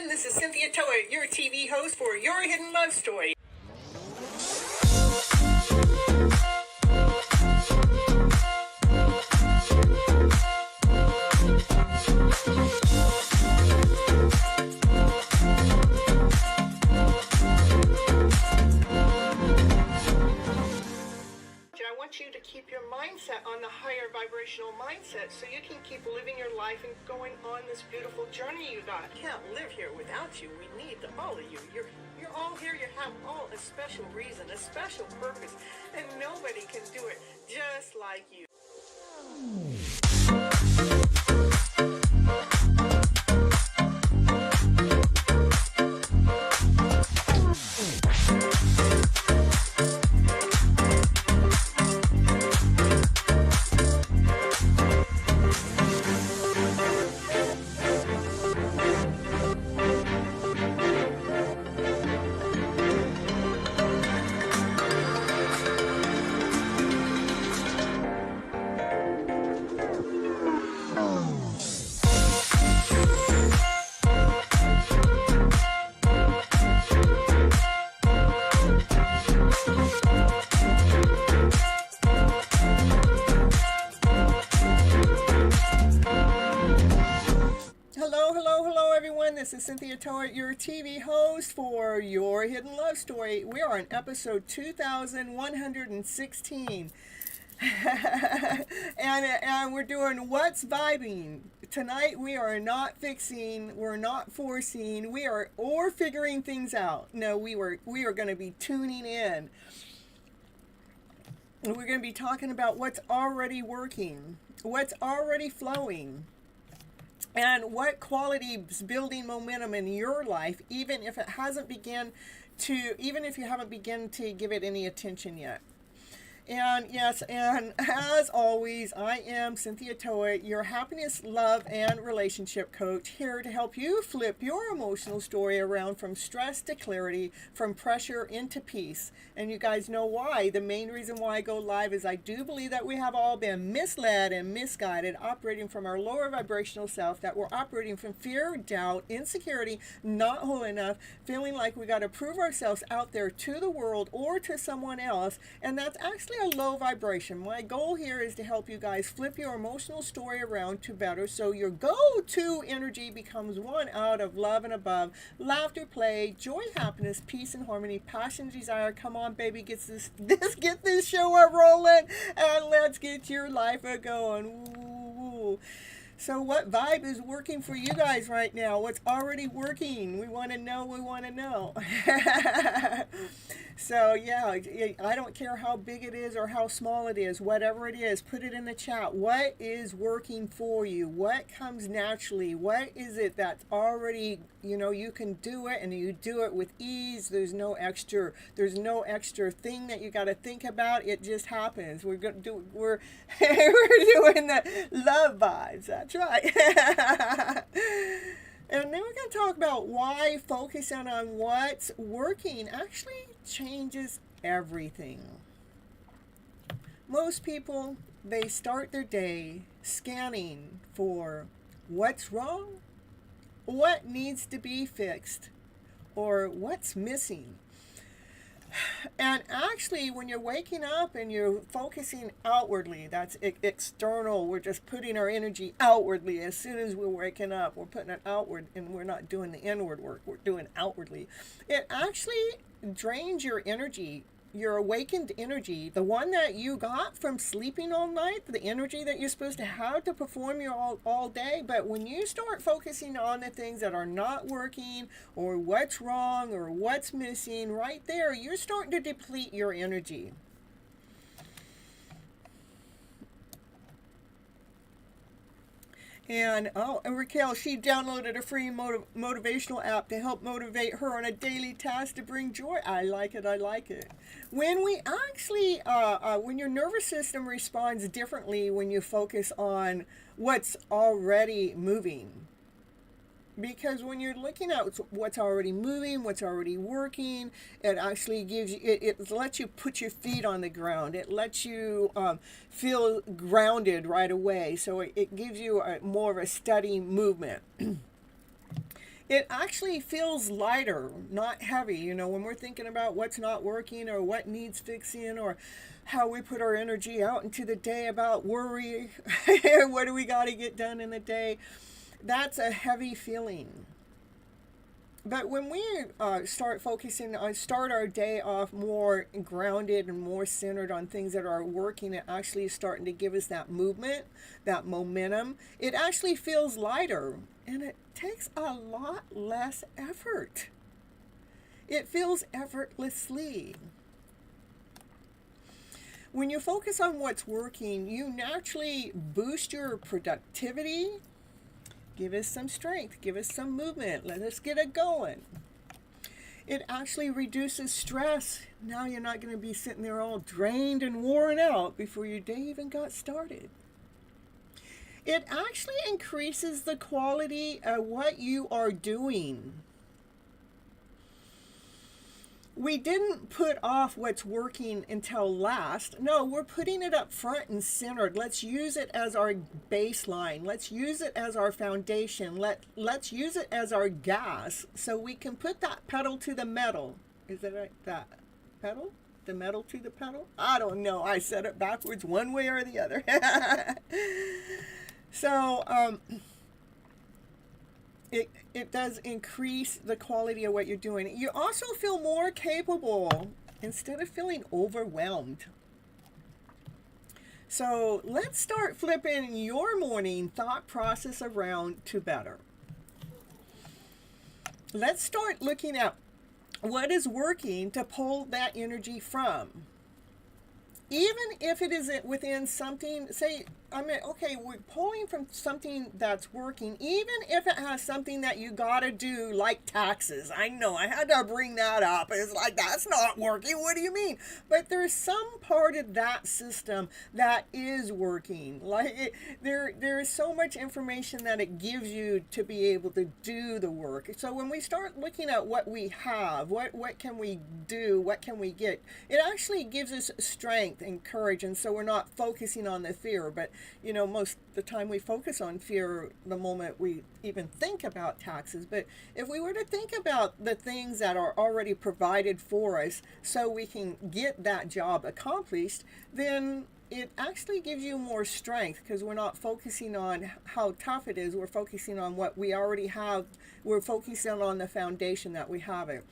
This is Cynthia Toet, your TV host for Your Hidden Love Story. I want you to keep your mindset on the higher vibrational mindset so you can keep living your life and going on this beautiful journey you got. Can't live here without you. We need all of you. You're all here. You have all a special reason, a special purpose, and nobody can do it just like you. This is Cynthia Toet, your TV host for Your Hidden Love Story. We are on episode 2116. and we're doing What's Vibing. Tonight we are not fixing, we're not forcing, we are or figuring things out. No, we are going to be tuning in. We're going to be talking about what's already working, what's already flowing. And what qualities building momentum in your life, even if it hasn't begun to, even if you haven't begun to give it any attention yet. And yes, and as always, I am Cynthia Toet, your happiness, love, and relationship coach, here to help you flip your emotional story around from stress to clarity, from pressure into peace. And you guys know why. The main reason why I go live is I do believe that we have all been misled and misguided, operating from our lower vibrational self, that we're operating from fear, doubt, insecurity, not whole enough, feeling like we got to prove ourselves out there to the world or to someone else. And that's actually a low vibration. My goal here is to help you guys flip your emotional story around to better, so your go-to energy becomes one out of love and above, laughter, play, joy, happiness, peace, and harmony, passion, desire. Come on, baby, get this show rolling, and let's get your life going. Ooh. So what vibe is working for you guys right now? What's already working? We want to know. So yeah, I don't care how big it is or how small it is, whatever it is, put it in the chat. What is working for you? What comes naturally? What is it that's already, you can do it, and you do it with ease. There's no extra thing that you got to think about. It just happens. We're doing the love vibes. That's right. And then we're going to talk about why focusing on what's working actually changes everything. Most people, they start their day scanning for what's wrong, what needs to be fixed, or what's missing. And actually, when you're waking up and you're focusing outwardly, that's external. We're just putting our energy outwardly. As soon as we're waking up, we're putting it outward, and we're not doing the inward work. We're doing outwardly. It actually drains your energy, your awakened energy, the one that you got from sleeping all night, the energy that you're supposed to have to perform your all day. But when you start focusing on the things that are not working, or what's wrong, or what's missing, right there, you're starting to deplete your energy. And Raquel, she downloaded a free motivational app to help motivate her on a daily task to bring joy. I like it. I like it. When we actually, when your nervous system responds differently when you focus on what's already moving. Because when you're looking at what's already moving, what's already working, it actually gives you, it lets you put your feet on the ground. It lets you feel grounded right away. So it gives you more of a steady movement. It actually feels lighter, not heavy. You know, when we're thinking about what's not working or what needs fixing or how we put our energy out into the day about worry, what do we got to get done in the day? That's a heavy feeling. But when we start focusing on, start our day off more grounded and more centered on things that are working, it actually is starting to give us that movement, that momentum. It actually feels lighter, and it takes a lot less effort. It feels effortlessly. When you focus on what's working, you naturally boost your productivity. Give us some strength. Give us some movement. Let us get it going. It actually reduces stress. Now you're not going to be sitting there all drained and worn out before your day even got started. It actually increases the quality of what you are doing. We didn't put off what's working until last. No, we're putting it up front and centered. Let's use it as our baseline. Let's use it as our foundation. Let's use it as our gas so we can put that pedal to the metal. Is that right? That pedal? The metal to the pedal? I don't know. I said it backwards one way or the other. So, it does increase the quality of what you're doing. You also feel more capable instead of feeling overwhelmed. So let's start flipping your morning thought process around to better. Let's start looking at what is working to pull that energy from. Even if it isn't within something, say, okay, we're pulling from something that's working, even if it has something that you gotta do, like taxes. I know, I had to bring that up. It's like, that's not working. What do you mean? But there's some part of that system that is working. Like, there is so much information that it gives you to be able to do the work. So when we start looking at what we have, what can we do, what can we get, it actually gives us strength and courage, and so we're not focusing on the fear. But you know, most of the time we focus on fear the moment we even think about taxes. But if we were to think about the things that are already provided for us so we can get that job accomplished, then it actually gives you more strength, because we're not focusing on how tough it is. We're focusing on what we already have. We're focusing on the foundation that we have it.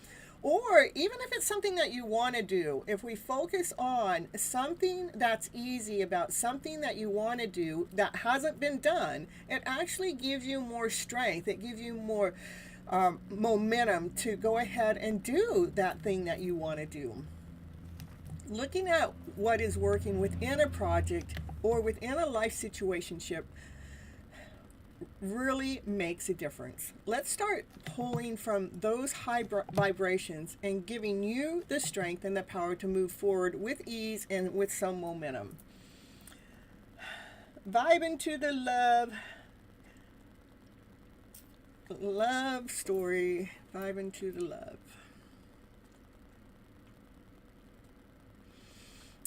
Or even if it's something that you want to do, if we focus on something that's easy, about something that you want to do that hasn't been done, it actually gives you more strength. It gives you more momentum to go ahead and do that thing that you want to do. Looking at what is working within a project or within a life situationship really makes a difference. Let's start pulling from those high vibrations and giving you the strength and the power to move forward with ease and with some momentum. Vibe into the love story. Vibe into the love.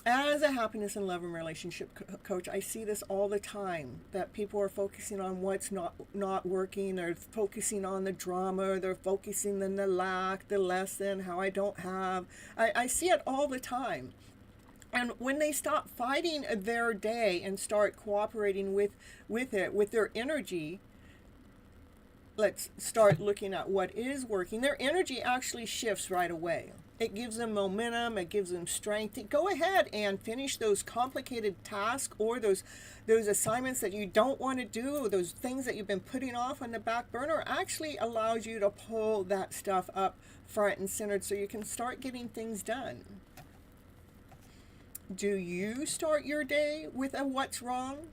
As a happiness and love and relationship coach, I see this all the time, that people are focusing on what's not working. They're focusing on the drama. They're focusing on the lack, the less than, how I don't have. I see it all the time. And when they stop fighting their day and start cooperating with it, with their energy, let's start looking at what is working. Their energy actually shifts right away. It gives them momentum. It gives them strength to go ahead and finish those complicated tasks or those assignments that you don't want to do, those things that you've been putting off on the back burner. Actually allows you to pull that stuff up front and centered so you can start getting things done. Do you start your day with a what's wrong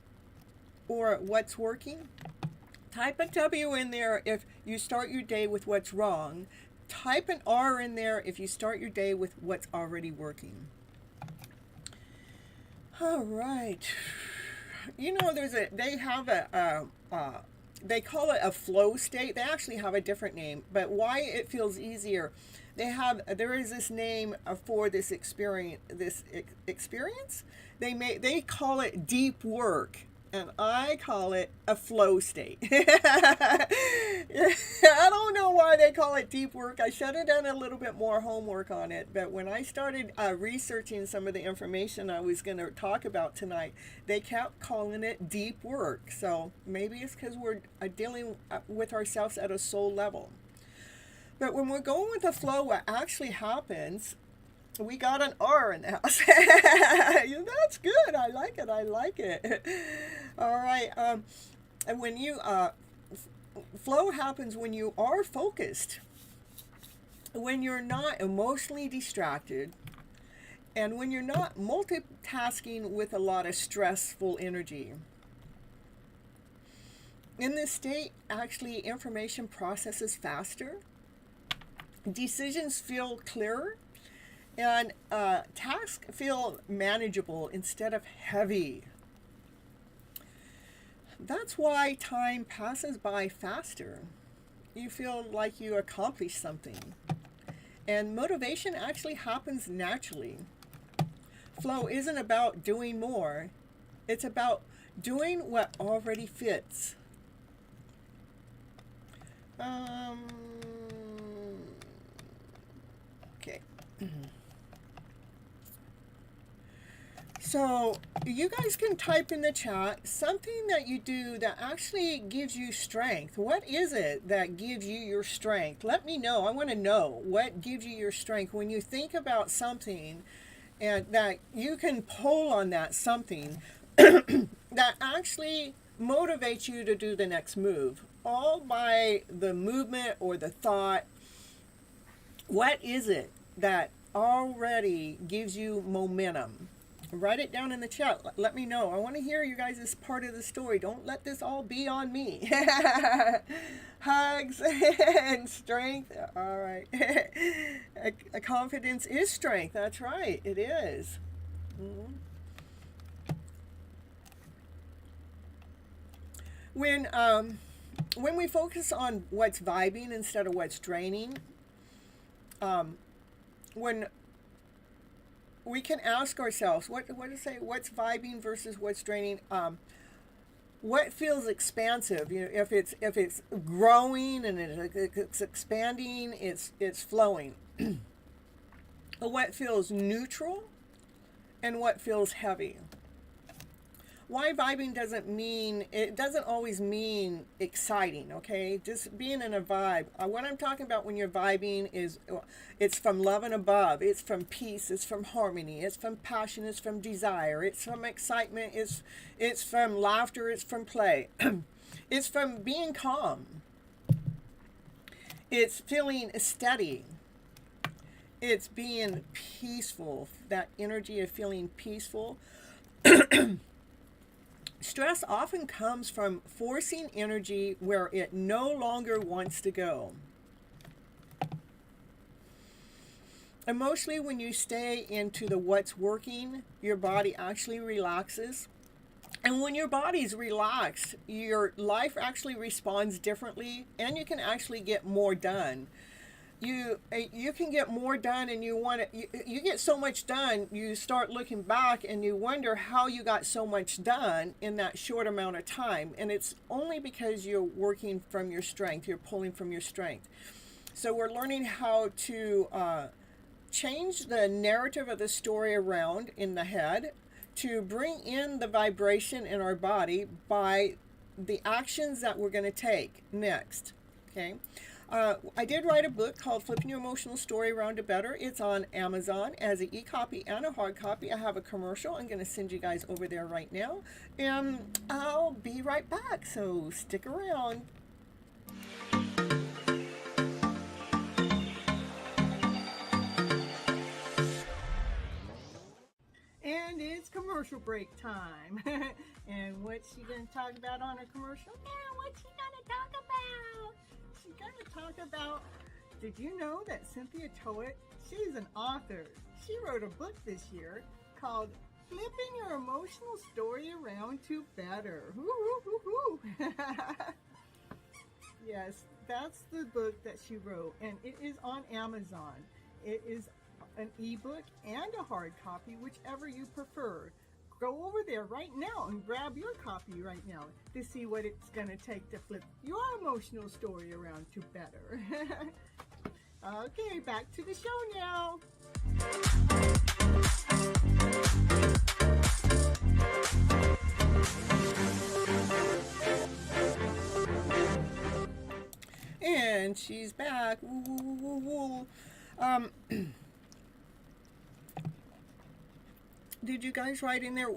or what's working? Type a W in there if you start your day with what's wrong. Type an R in there if you start your day with what's already working. All right. You know, they call it a flow state. They actually have a different name, but why it feels easier. There is this name for this experience. They call it deep work, and I call it a flow state. I don't know why they call it deep work. I should have done a little bit more homework on it, but when I started researching some of the information I was going to talk about tonight, they kept calling it deep work. So maybe it's because we're dealing with ourselves at a soul level. But when we're going with the flow, what actually happens, we got an R in the house. That's good. I like it. All right. And when you flow happens when you are focused, when you're not emotionally distracted, and when you're not multitasking with a lot of stressful energy. In this state, actually, information processes faster. Decisions feel clearer, and tasks feel manageable instead of heavy. That's why time passes by faster. You feel like you accomplished something. And motivation actually happens naturally. Flow isn't about doing more. It's about doing what already fits. Okay. So you guys can type in the chat something that you do that actually gives you strength. What is it that gives you your strength? Let me know. I want to know what gives you your strength when you think about something and that you can pull on that something that actually motivates you to do the next move, all by the movement or the thought. What is it that already gives you momentum? Write it down in the chat. Let me know. I want to hear you guys' part of the story. Don't let this all be on me. Hugs and strength. All right. A confidence is strength. That's right. It is. Mm-hmm. When we focus on what's vibing instead of what's draining, when we can ask ourselves, what does it say? What's vibing versus what's draining? What feels expansive? You know, if it's growing and it's expanding, it's flowing. What feels neutral, and what feels heavy? Why vibing doesn't always mean exciting, okay? Just being in a vibe. What I'm talking about when you're vibing is, it's from love and above. It's from peace. It's from harmony. It's from passion. It's from desire. It's from excitement. It's from laughter. It's from play. It's from being calm. It's feeling steady. It's being peaceful. That energy of feeling peaceful. Stress often comes from forcing energy where it no longer wants to go. Emotionally, when you stay into the what's working, your body actually relaxes. And when your body's relaxed, your life actually responds differently, and you can actually get more done. You can get more done, and you get so much done, you start looking back and you wonder how you got so much done in that short amount of time. And it's only because you're working from your strength, you're pulling from your strength. So we're learning how to change the narrative of the story around in the head to bring in the vibration in our body by the actions that we're going to take next. Okay. I did write a book called Flipping Your Emotional Story Around to Better. It's on Amazon as an e-copy and a hard copy. I have a commercial. I'm going to send you guys over there right now. And I'll be right back, so stick around. And And it's commercial break time. And what's she going to talk about on her commercial? Yeah, what's she going to talk about? She's going to talk about, did you know that Cynthia Toet, she's an author. She wrote a book this year called Flipping Your Emotional Story Around to Better. Yes, that's the book that she wrote, and it is on Amazon. It is an ebook and a hard copy, whichever you prefer. Go over there right now and grab your copy right now to see what it's going to take to flip your emotional story around to better. Okay, back to the show now. And she's back. Woo, woo, woo, woo. Did you guys write in there,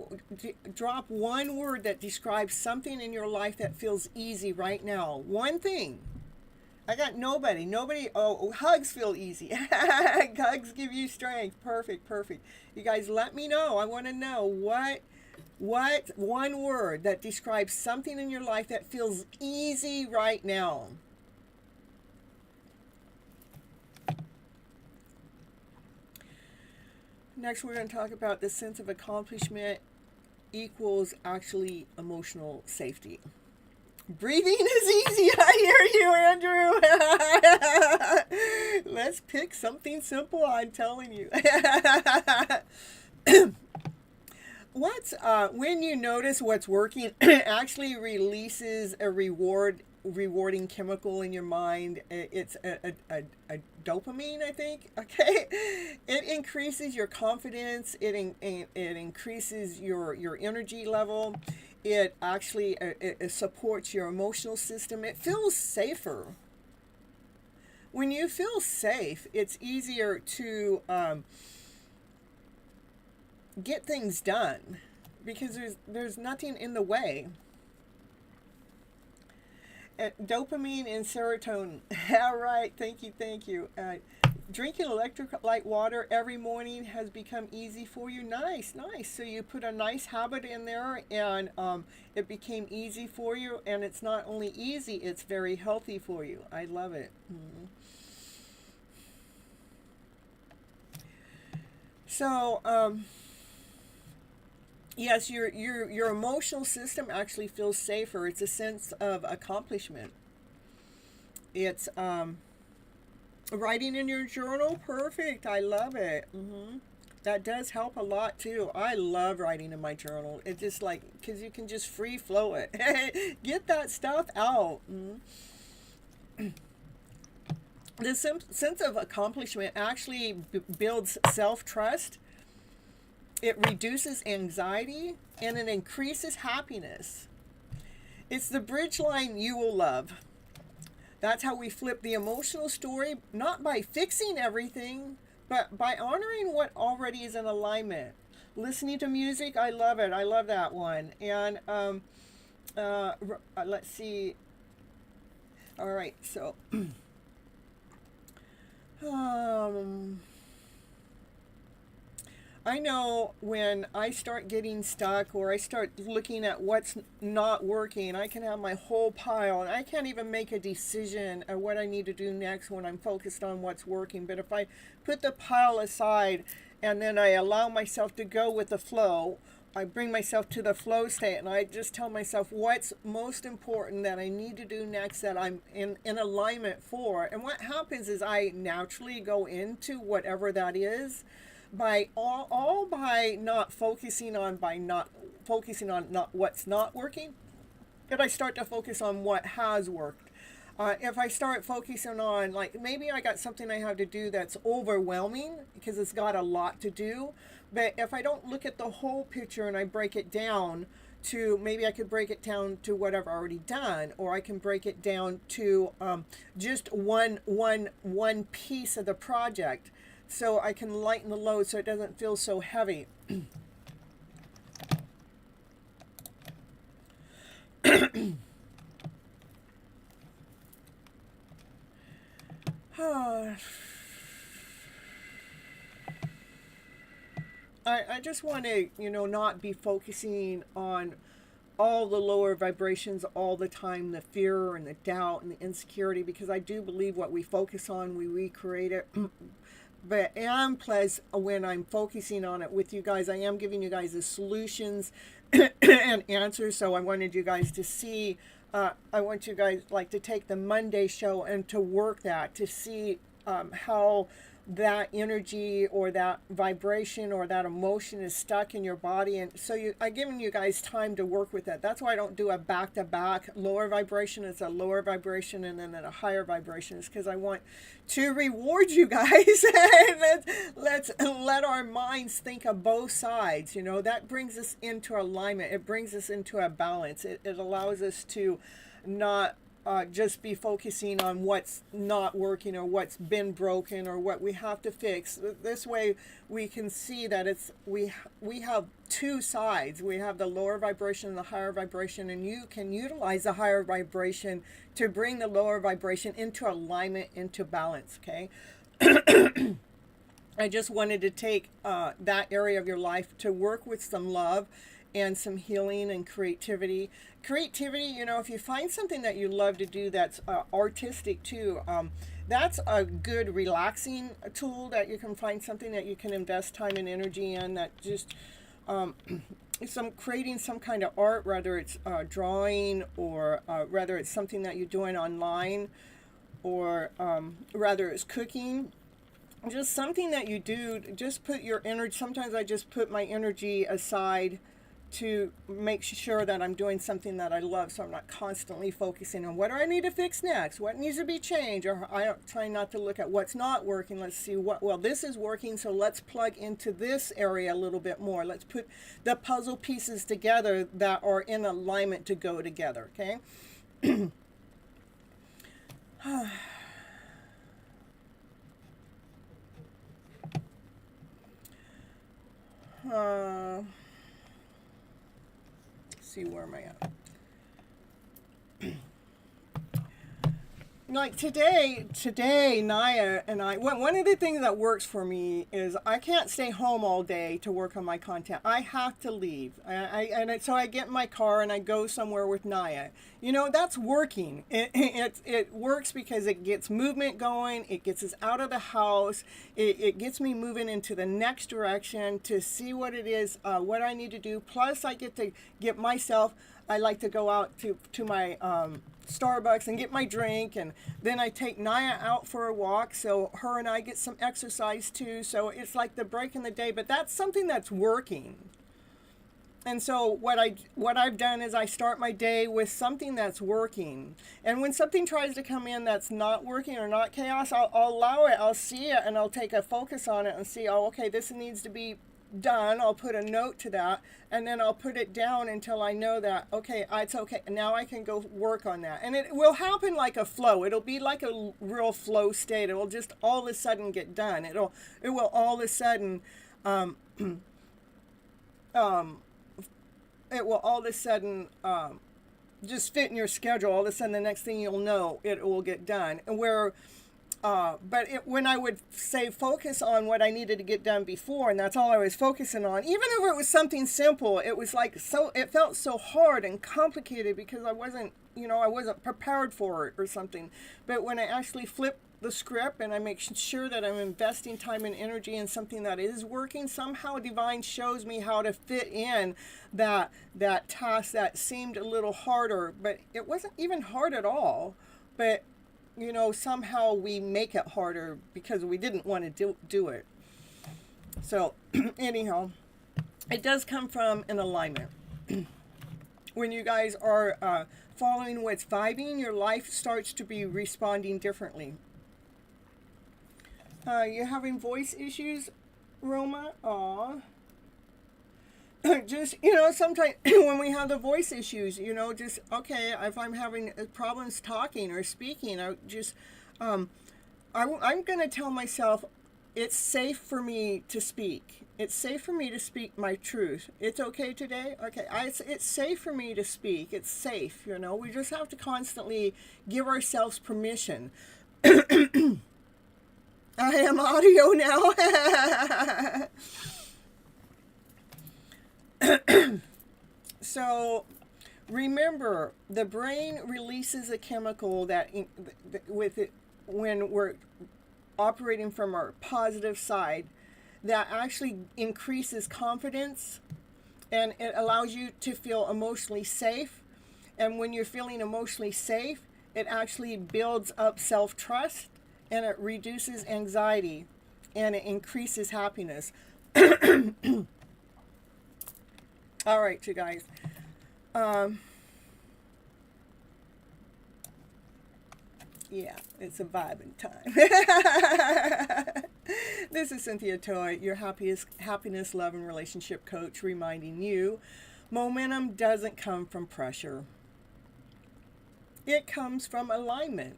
drop one word that describes something in your life that feels easy right now? One thing. I got nobody. Oh, hugs feel easy. Hugs give you strength. Perfect. You guys let me know. I want to know what one word that describes something in your life that feels easy right now. Next, we're going to talk about the sense of accomplishment equals actually emotional safety. Breathing is easy. I hear you, Andrew. Let's pick something simple. I'm telling you. When you notice what's working, it actually releases a rewarding chemical in your mind. It's a dopamine, I think. Okay, it increases your confidence. It increases your energy level. It actually it supports your emotional system. It feels safer. When you feel safe, it's easier to get things done because there's nothing in the way. Dopamine and serotonin. All right, thank you. Drinking electrolyte water every morning has become easy for you. Nice. So you put a nice habit in there, and it became easy for you. And it's not only easy; it's very healthy for you. I love it. Mm-hmm. So. Yes, your emotional system actually feels safer. It's a sense of accomplishment. It's writing in your journal. Perfect. I love it. That does help a lot too. I love writing in my journal. It's just like, because you can just free flow it. Get that stuff out. The sense of accomplishment actually builds self-trust. It reduces anxiety, and it increases happiness. It's the bridge line you will love. That's how we flip the emotional story, not by fixing everything, but by honoring what already is in alignment. Listening to music, I love it. I love that one. And let's see. All right, so I know when I start getting stuck or I start looking at what's not working, I can have my whole pile and I can't even make a decision of what I need to do next when I'm focused on what's working. But if I put the pile aside and then I allow myself to go with the flow, I bring myself to the flow state and I just tell myself what's most important that I need to do next, that I'm in alignment for. And what happens is I naturally go into whatever that is by not focusing on what's not working, and I start to focus on what has worked. If I start focusing on, like, maybe I got something I have to do that's overwhelming because it's got a lot to do, but if I don't look at the whole picture and I break it down to, maybe I could break it down to what I've already done, or I can break it down to just one piece of the project, so I can lighten the load so it doesn't feel so heavy. I just want to, not be focusing on all the lower vibrations all the time, the fear and the doubt and the insecurity, because I do believe what we focus on, we recreate it. But and plus, when I'm focusing on it with you guys, I am giving you guys the solutions and answers. So I wanted you guys to see. I want you guys like to take the Monday show and to work that to see how that energy or that vibration or that emotion is stuck in your body. And so I'm giving you guys time to work with that. That's why I don't do a back-to-back lower vibration. It's a lower vibration and then a higher vibration. It's because I want to reward you guys. let's let our minds think of both sides. That brings us into alignment. It brings us into a balance. It allows us to not just be focusing on what's not working or what's been broken or what we have to fix. This way we can see that we have two sides. We have the lower vibration and the higher vibration, and you can utilize the higher vibration to bring the lower vibration into alignment, into balance, okay? I just wanted to take that area of your life to work with some love and some healing and creativity. Creativity, if you find something that you love to do that's artistic too, that's a good relaxing tool that you can find something that you can invest time and energy in, that just creating some kind of art, whether it's drawing or whether it's something that you're doing online, or whether it's cooking. Just something that you do, just put your energy. Sometimes I just put my energy aside to make sure that I'm doing something that I love, so I'm not constantly focusing on what do I need to fix next, what needs to be changed, or I try not to look at what's not working. Let's see this is working, so let's plug into this area a little bit more. Let's put the puzzle pieces together that are in alignment to go together, okay? See, where am I at? Like today, Naya and I, one of the things that works for me is I can't stay home all day to work on my content. I have to leave. So I get in my car and I go somewhere with Naya. That's working. It works because it gets movement going. It gets us out of the house. It gets me moving into the next direction to see what it is, what I need to do. Plus, I get to get myself, I like to go out to my Starbucks and get my drink, and then I take Naya out for a walk, so her and I get some exercise too. So it's like the break in the day, but that's something that's working. And so what I've done is I start my day with something that's working, and when something tries to come in that's not working or not chaos, I'll allow it. I'll see it and I'll take a focus on it and see, oh, okay, this needs to be done. I'll put a note to that, and then I'll put it down until I know that, okay, it's okay, now I can go work on that. And it will happen like a flow. It'll be like a real flow state. It will just all of a sudden get done. It will all of a sudden it will all of a sudden just fit in your schedule. All of a sudden, the next thing you'll know, it will get done. And when I would say focus on what I needed to get done before, and that's all I was focusing on, even if it was something simple, it was like it felt so hard and complicated because I wasn't prepared for it or something. But when I actually flip the script and I make sure that I'm investing time and energy in something that is working, somehow divine shows me how to fit in that task that seemed a little harder, but it wasn't even hard at all. But somehow we make it harder because we didn't want to do it. So anyhow, it does come from an alignment. When you guys are following what's vibing, your life starts to be responding differently. You having voice issues, Roma? Aw. Just, sometimes when we have the voice issues, just, okay, if I'm having problems talking or speaking, I'm going to tell myself it's safe for me to speak. It's safe for me to speak my truth. It's okay today? Okay, it's safe for me to speak. It's safe, We just have to constantly give ourselves permission. I am audio now. So remember, the brain releases a chemical that with it when we're operating from our positive side that actually increases confidence, and it allows you to feel emotionally safe. And when you're feeling emotionally safe, it actually builds up self-trust, and it reduces anxiety, and it increases happiness. All right, you guys. Yeah, it's a vibing time. This is Cynthia Toet, your happiness, love, and relationship coach, reminding you momentum doesn't come from pressure. It comes from alignment.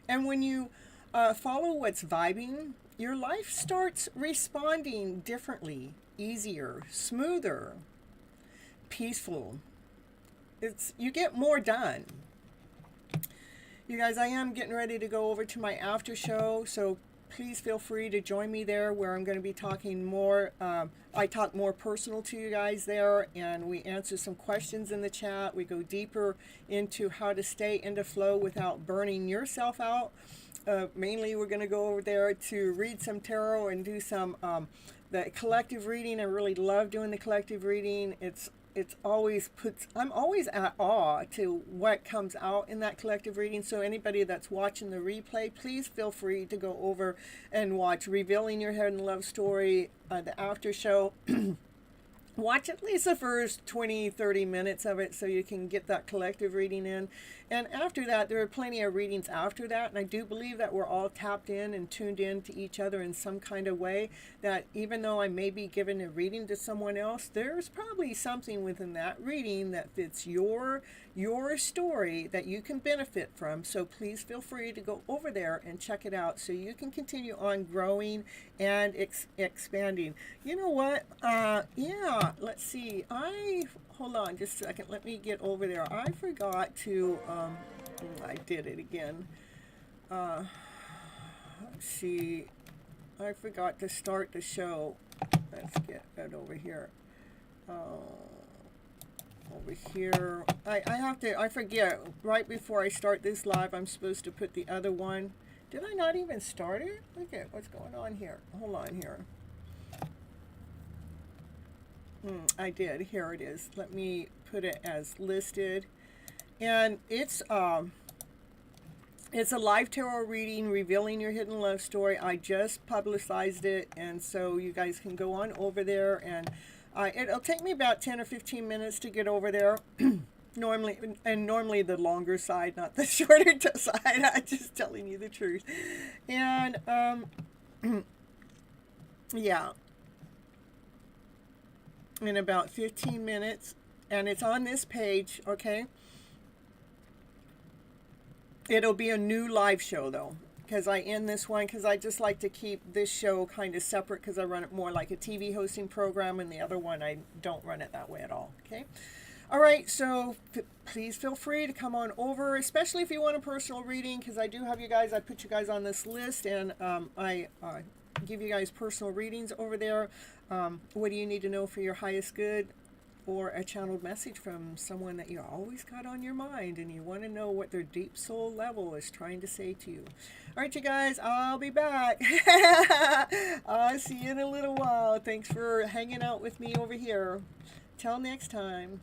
And when you follow what's vibing, your life starts responding differently, easier, smoother, peaceful. You get more done. You guys, I am getting ready to go over to my after show, so please feel free to join me there, where I'm going to be talking more. I talk more personal to you guys there, and we answer some questions in the chat. We go deeper into how to stay into flow without burning yourself out. Mainly, we're going to go over there to read some tarot and do some the collective reading. I really love doing the collective reading. I'm always at awe to what comes out in that collective reading. So anybody that's watching the replay, please feel free to go over and watch Revealing Your Hidden Love Story, the after show. Watch at least the first 20-30 minutes of it so you can get that collective reading in. And after that, there are plenty of readings after that. And I do believe that we're all tapped in and tuned in to each other in some kind of way, that even though I may be giving a reading to someone else, there's probably something within that reading that fits your story that you can benefit from. So please feel free to go over there and check it out so you can continue on growing and expanding. You know what? Yeah, let's see. Hold on just a second. Let me get over there. I forgot to, I did it again. Let's see. I forgot to start the show. Let's get that over here. Over here. I forget. Right before I start this live, I'm supposed to put the other one. Did I not even start it? Look at what's going on here. Hold on here. I did. Here it is. Let me put it as listed. And it's a live tarot reading, Revealing Your Hidden Love Story. I just publicized it, and so you guys can go on over there, and it'll take me about 10 or 15 minutes to get over there. Normally the longer side, not the shorter side. I'm just telling you the truth. And yeah, in about 15 minutes, and it's on this page, okay? It'll be a new live show though, because I end this one because I just like to keep this show kind of separate, because I run it more like a TV hosting program, and the other one I don't run it that way at all. Okay. All right, so please feel free to come on over, especially if you want a personal reading, because I do have you guys. I put you guys on this list, and I give you guys personal readings over there. What do you need to know for your highest good? Or a channeled message from someone that you always got on your mind, and you want to know what their deep soul level is trying to say to you. All right, you guys, I'll be back. I'll see you in a little while. Thanks for hanging out with me over here. Till next time.